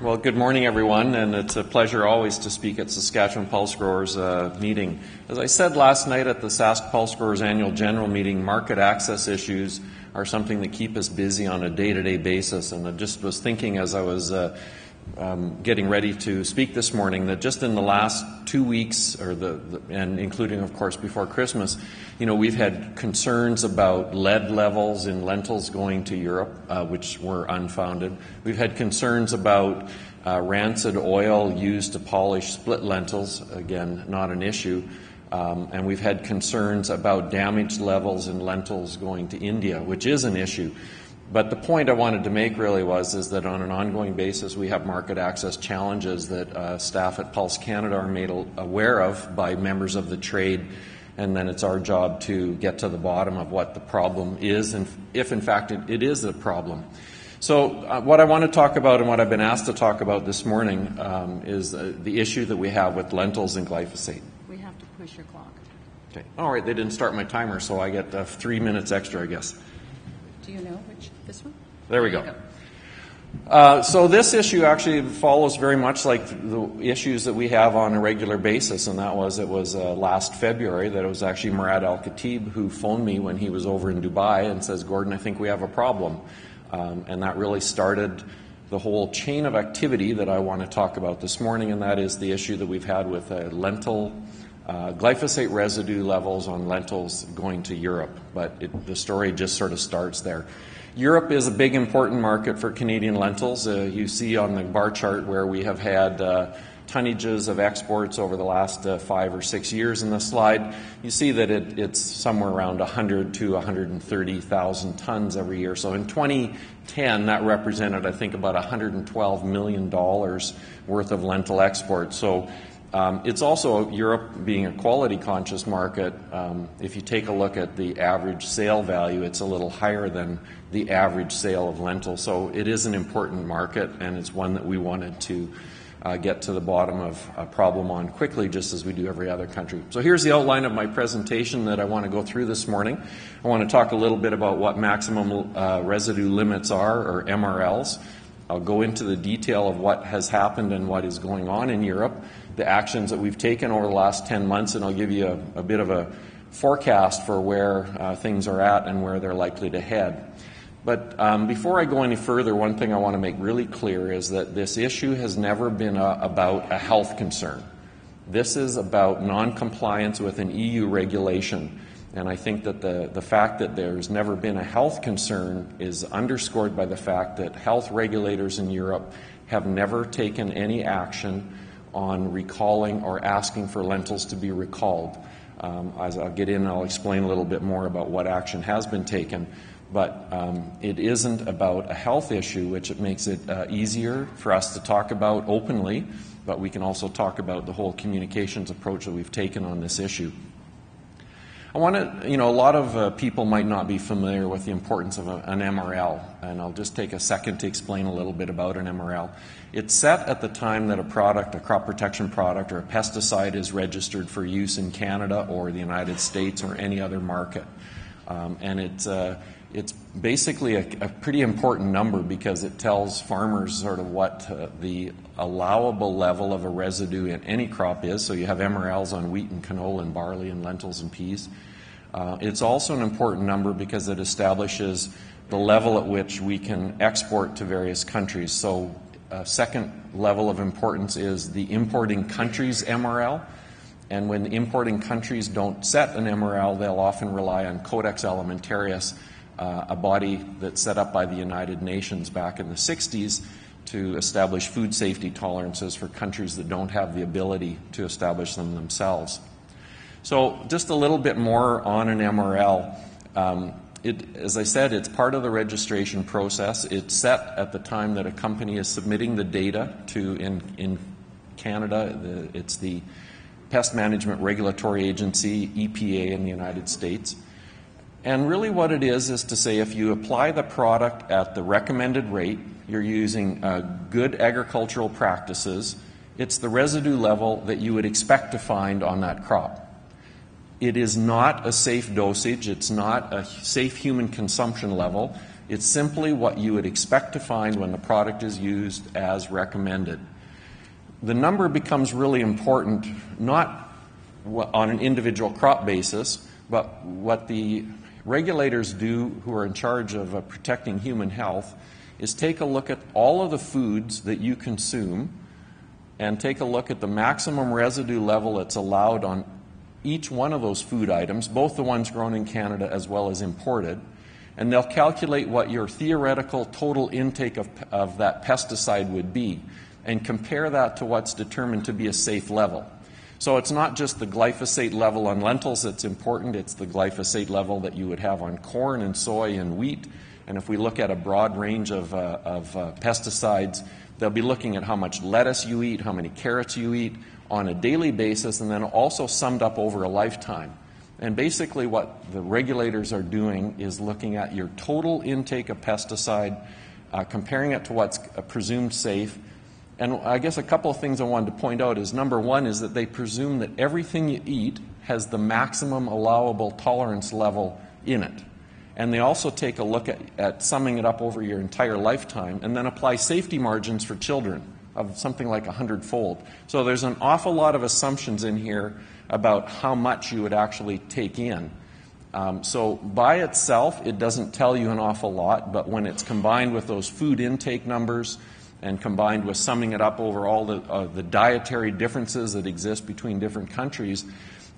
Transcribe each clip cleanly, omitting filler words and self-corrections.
Well, good morning, everyone, and it's a pleasure always to speak at Saskatchewan Pulse Growers meeting. As I said last night at the Sask Pulse Growers annual general meeting, market access issues are something that keep us busy on a day-to-day basis, and I just was thinking as I was getting ready to speak this morning that just in the last 2 weeks, and including, of course, before Christmas, we've had concerns about lead levels in lentils going to Europe, which were unfounded. We've had concerns about rancid oil used to polish split lentils, again, not an issue. And we've had concerns about damage levels in lentils going to India, which is an issue. But the point I wanted to make really is that on an ongoing basis we have market access challenges that staff at Pulse Canada are made aware of by members of the trade, and then it's our job to get to the bottom of what the problem is and if in fact it is a problem. So what I want to talk about and what I've been asked to talk about this morning is the issue that we have with lentils and glyphosate. We have to push your clock. Okay. All right, they didn't start my timer, so I get 3 minutes extra, I guess. Do you know which? This one? There we go. So this issue actually follows very much like the issues that we have on a regular basis, and it was last February that it was actually Murad Al-Khatib who phoned me when he was over in Dubai and says, "Gordon, I think we have a problem." And that really started the whole chain of activity that I want to talk about this morning, and that is the issue that we've had with glyphosate residue levels on lentils going to Europe. But the story just sort of starts there. Europe is a big important market for Canadian lentils. You see on the bar chart where we have had tonnages of exports over the last 5 or 6 years in the slide. You see that it's somewhere around 100 to 130,000 tons every year. So in 2010, that represented, I think, about $112 million worth of lentil exports. So it's also, Europe being a quality-conscious market, if you take a look at the average sale value, it's a little higher than the average sale of lentils. So it is an important market, and it's one that we wanted to get to the bottom of a problem on quickly, just as we do every other country. So here's the outline of my presentation that I want to go through this morning. I want to talk a little bit about what maximum residue limits are, or MRLs. I'll go into the detail of what has happened and what is going on in Europe, the actions that we've taken over the last 10 months, and I'll give you a bit of a forecast for where things are at and where they're likely to head. But before I go any further, one thing I want to make really clear is that this issue has never been about a health concern. This is about non-compliance with an EU regulation. And I think that the fact that there's never been a health concern is underscored by the fact that health regulators in Europe have never taken any action on recalling or asking for lentils to be recalled. As I'll get in, I'll explain a little bit more about what action has been taken. But it isn't about a health issue, which it makes it easier for us to talk about openly, but we can also talk about the whole communications approach that we've taken on this issue. I want to, a lot of people might not be familiar with the importance of an MRL, and I'll just take a second to explain a little bit about an MRL. It's set at the time that a crop protection product or a pesticide is registered for use in Canada or the United States or any other market. And it's basically a pretty important number because it tells farmers sort of what the allowable level of a residue in any crop is. So you have MRLs on wheat and canola and barley and lentils and peas. It's also an important number because it establishes the level at which we can export to various countries. So a second level of importance is the importing country's MRL. And when importing countries don't set an MRL, they'll often rely on Codex Alimentarius, a body that's set up by the United Nations back in the 60s to establish food safety tolerances for countries that don't have the ability to establish them themselves. So just a little bit more on an MRL. As I said, it's part of the registration process. It's set at the time that a company is submitting the data to, in Canada, it's the Pest Management Regulatory Agency, EPA, in the United States. And really what it is to say if you apply the product at the recommended rate, you're using good agricultural practices, it's the residue level that you would expect to find on that crop. It is not a safe dosage, it's not a safe human consumption level, It's simply what you would expect to find when the product is used as recommended. The number becomes really important, not on an individual crop basis, but what the regulators do who are in charge of protecting human health is take a look at all of the foods that you consume and take a look at the maximum residue level that's allowed on each one of those food items, both the ones grown in Canada as well as imported, and they'll calculate what your theoretical total intake of that pesticide would be and compare that to what's determined to be a safe level. So it's not just the glyphosate level on lentils that's important, it's the glyphosate level that you would have on corn and soy and wheat. And if we look at a broad range of pesticides, they'll be looking at how much lettuce you eat, how many carrots you eat on a daily basis, and then also summed up over a lifetime. And basically what the regulators are doing is looking at your total intake of pesticide, comparing it to what's presumed safe. And I guess a couple of things I wanted to point out is, number one is that they presume that everything you eat has the maximum allowable tolerance level in it. And they also take a look at summing it up over your entire lifetime and then apply safety margins for children of something like 100-fold. So there's an awful lot of assumptions in here about how much you would actually take in. So by itself, it doesn't tell you an awful lot, but when it's combined with those food intake numbers and combined with summing it up over all the dietary differences that exist between different countries,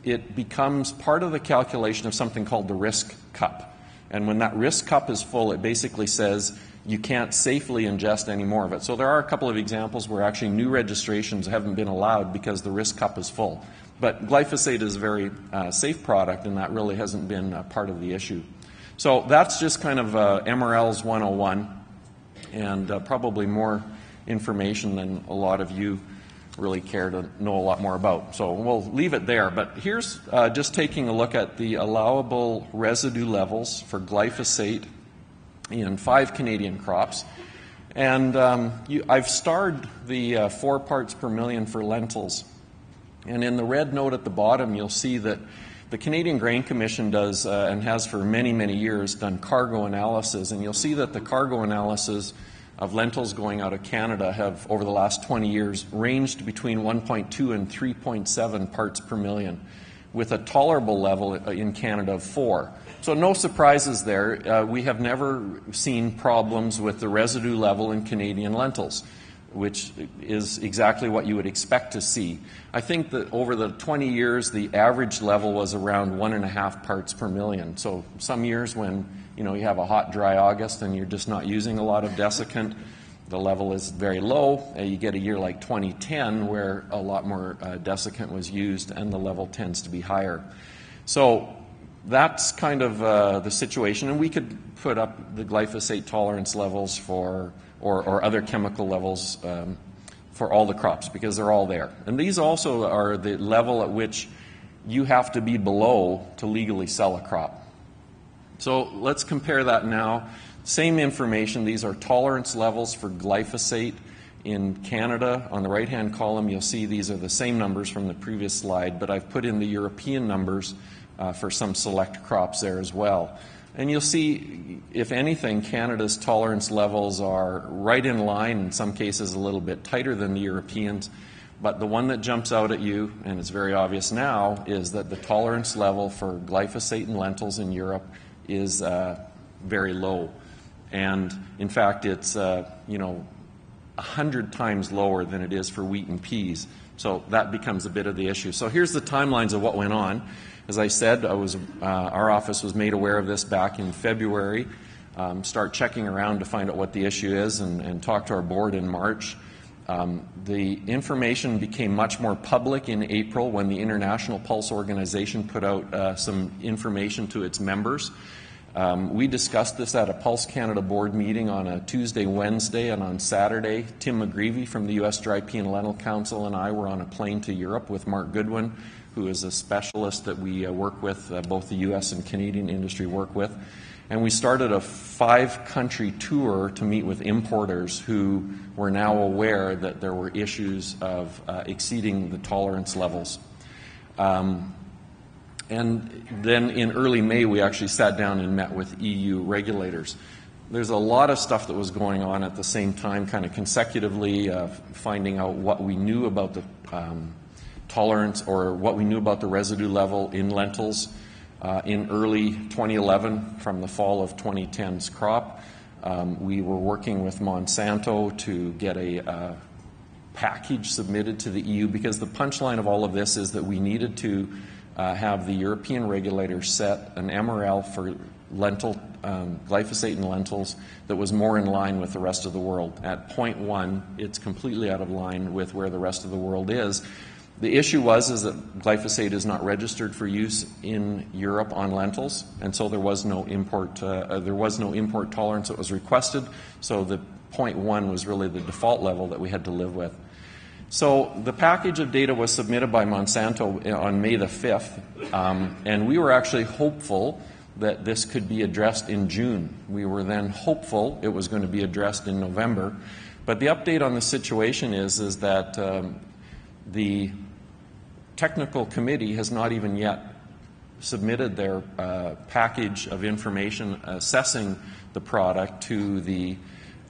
it becomes part of the calculation of something called the risk cup. And when that risk cup is full, it basically says you can't safely ingest any more of it. So there are a couple of examples where actually new registrations haven't been allowed because the risk cup is full. But glyphosate is a very safe product, and that really hasn't been part of the issue. So that's just kind of MRL's 101, and probably more information than a lot of you really care to know a lot more about. So we'll leave it there. But here's just taking a look at the allowable residue levels for glyphosate in 5 Canadian crops. And I've starred the 4 parts per million for lentils. And in the red note at the bottom, you'll see that the Canadian Grain Commission does, and has for many, many years, done cargo analysis. And you'll see that the cargo analysis of lentils going out of Canada have, over the last 20 years, ranged between 1.2 and 3.7 parts per million, with a tolerable level in Canada of 4. So no surprises there. We have never seen problems with the residue level in Canadian lentils, which is exactly what you would expect to see. I think that over the 20 years, the average level was around 1.5 parts per million. So some years when you have a hot, dry August and you're just not using a lot of desiccant, the level is very low. You get a year like 2010 where a lot more desiccant was used and the level tends to be higher. So that's kind of the situation. And we could put up the glyphosate tolerance levels for or other chemical levels for all the crops, because they're all there. And these also are the level at which you have to be below to legally sell a crop. So let's compare that now. Same information. These are tolerance levels for glyphosate in Canada. On the right-hand column, you'll see these are the same numbers from the previous slide, but I've put in the European numbers for some select crops there as well. And you'll see, if anything, Canada's tolerance levels are right in line, in some cases a little bit tighter than the Europeans. But the one that jumps out at you, and it's very obvious now, is that the tolerance level for glyphosate in lentils in Europe is very low. And in fact, it's 100 times lower than it is for wheat and peas. So that becomes a bit of the issue. So here's the timelines of what went on. As I said, our office was made aware of this back in February. Start checking around to find out what the issue is and talk to our board in March. The information became much more public in April when the International Pulse Organization put out some information to its members. We discussed this at a Pulse Canada board meeting on a Tuesday, Wednesday, and on Saturday, Tim McGreevy from the U.S. Dry Pea and Lentil Council and I were on a plane to Europe with Mark Goodwin, who is a specialist that we work with, both the U.S. and Canadian industry work with. And we started a 5-country tour to meet with importers who were now aware that there were issues of exceeding the tolerance levels. And then in early May, we actually sat down and met with EU regulators. there's a lot of stuff that was going on at the same time, kind of consecutively, finding out what we knew about the tolerance or what we knew about the residue level in lentils in early 2011 from the fall of 2010's crop. We were working with Monsanto to get a package submitted to the EU, because the punchline of all of this is that we needed to have the European regulator set an MRL for glyphosate in lentils that was more in line with the rest of the world. At 0.1, it's completely out of line with where the rest of the world is. The issue is that glyphosate is not registered for use in Europe on lentils, and so there was no import tolerance that was requested. So the 0.1 was really the default level that we had to live with. So the package of data was submitted by Monsanto on May the 5th, and we were actually hopeful that this could be addressed in June. We were then hopeful it was going to be addressed in November. But the update on the situation is that the technical committee has not even yet submitted their package of information assessing the product to the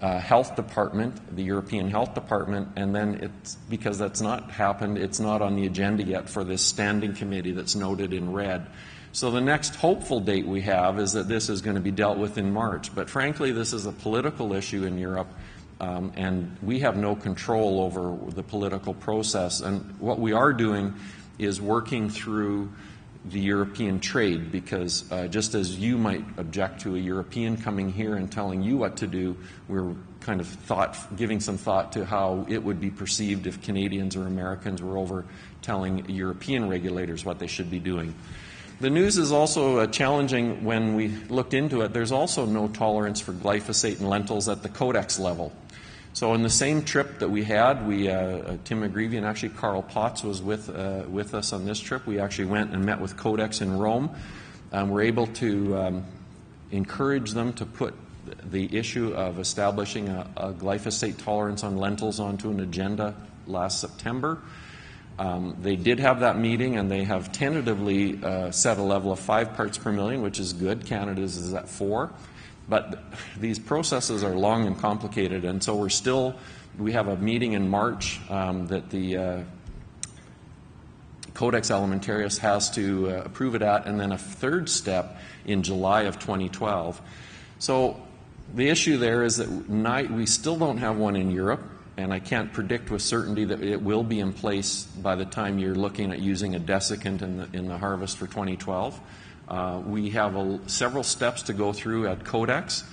health department, the European Health Department, and then it's, because that's not happened, it's not on the agenda yet for this standing committee that's noted in red. So the next hopeful date we have is that this is going to be dealt with in March. But frankly, this is a political issue in Europe, and we have no control over the political process. And what we are doing is working through the European trade, because just as you might object to a European coming here and telling you what to do, we're kind of giving some thought to how it would be perceived if Canadians or Americans were over telling European regulators what they should be doing. The news is also challenging. When we looked into it, there's also no tolerance for glyphosate in lentils at the Codex level. So in the same trip that we had, Tim McGreevy and actually Carl Potts was with us on this trip. We actually went and met with Codex in Rome. We're able to encourage them to put the issue of establishing a glyphosate tolerance on lentils onto an agenda last September. They did have that meeting, and they have tentatively set a level of 5 parts per million, which is good. Canada's is at 4. But these processes are long and complicated, and so we have a meeting in March that the Codex Alimentarius has to approve it at, and then a third step in July of 2012. So the issue there is that we still don't have one in Europe, and I can't predict with certainty that it will be in place by the time you're looking at using a desiccant in the harvest for 2012. We have several steps to go through at Codex,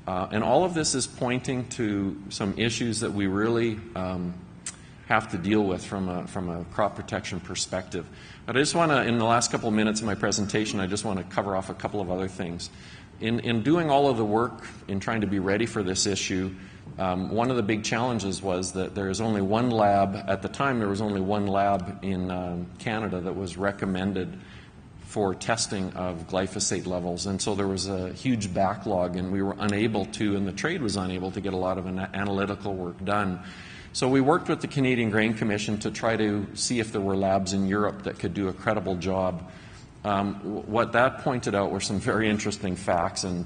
and all of this is pointing to some issues that we really have to deal with from a crop protection perspective. But I just want to, in the last couple of minutes of my presentation, I just want to cover off a couple of other things. In doing all of the work in trying to be ready for this issue, one of the big challenges was that there is only one lab, at the time there was only one lab in Canada that was recommended for testing of glyphosate levels, and so there was a huge backlog, and we were unable to, and the trade was unable to get a lot of analytical work done. So we worked with the Canadian Grain Commission to try to see if there were labs in Europe that could do a credible job. What that pointed out were some very interesting facts, and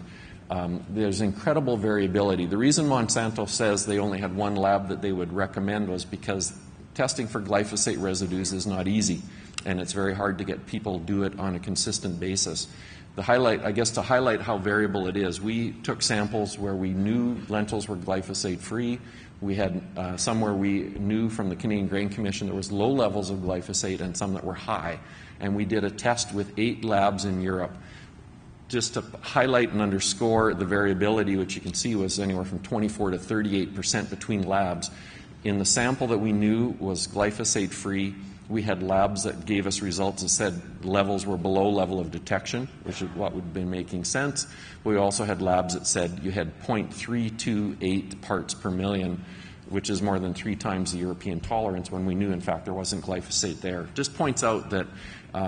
there's incredible variability. The reason Monsanto says they only had one lab that they would recommend was because testing for glyphosate residues is not easy, and it's very hard to get people to do it on a consistent basis. To highlight how variable it is, we took samples where we knew lentils were glyphosate free. We had some where we knew from the Canadian Grain Commission there was low levels of glyphosate and some that were high. And we did a test with 8 labs in Europe just to highlight and underscore the variability, which you can see was anywhere from 24 to 38% between labs. In the sample that we knew was glyphosate free, we had labs that gave us results that said levels were below level of detection, which is what would have been making sense. We also had labs that said you had 0.328 parts per million, which is more than 3 times the European tolerance, when we knew, in fact, there wasn't glyphosate there. Just points out that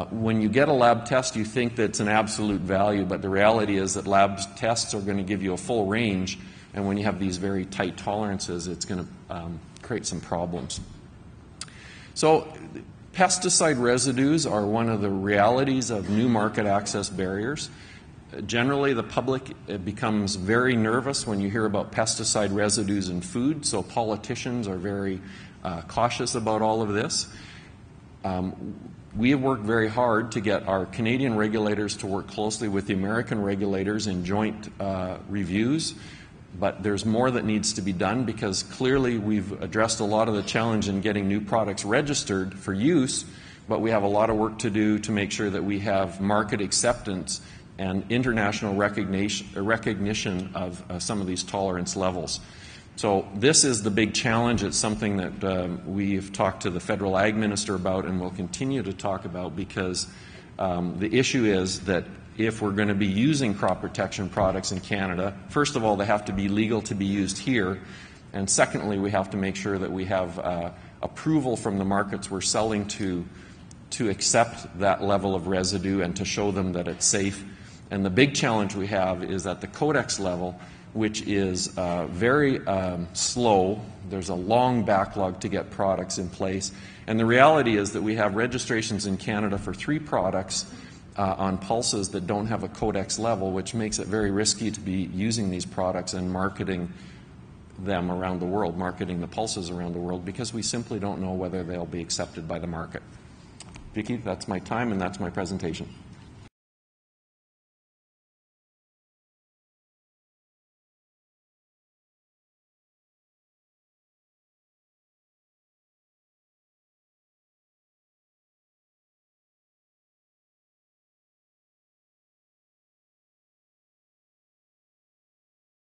when you get a lab test, you think that it's an absolute value, but the reality is that lab tests are going to give you a full range, and when you have these very tight tolerances, it's going to create some problems. So pesticide residues are one of the realities of new market access barriers. Generally, the public becomes very nervous when you hear about pesticide residues in food, so politicians are very cautious about all of this. We have worked very hard to get our Canadian regulators to work closely with the American regulators in joint reviews, but there's more that needs to be done because clearly we've addressed a lot of the challenge in getting new products registered for use, but we have a lot of work to do to make sure that we have market acceptance and international recognition of some of these tolerance levels. So this is the big challenge. It's something that we've talked to the federal ag minister about and will continue to talk about because the issue is that if we're going to be using crop protection products in Canada, first of all, they have to be legal to be used here, and secondly, we have to make sure that we have approval from the markets we're selling to accept that level of residue and to show them that it's safe. And the big challenge we have is at the Codex level, which is very slow. There's a long backlog to get products in place. And the reality is that we have registrations in Canada for 3 products on pulses that don't have a Codex level, which makes it very risky to be using these products and marketing them around the world, marketing the pulses around the world, because we simply don't know whether they'll be accepted by the market. Vicki, that's my time and that's my presentation.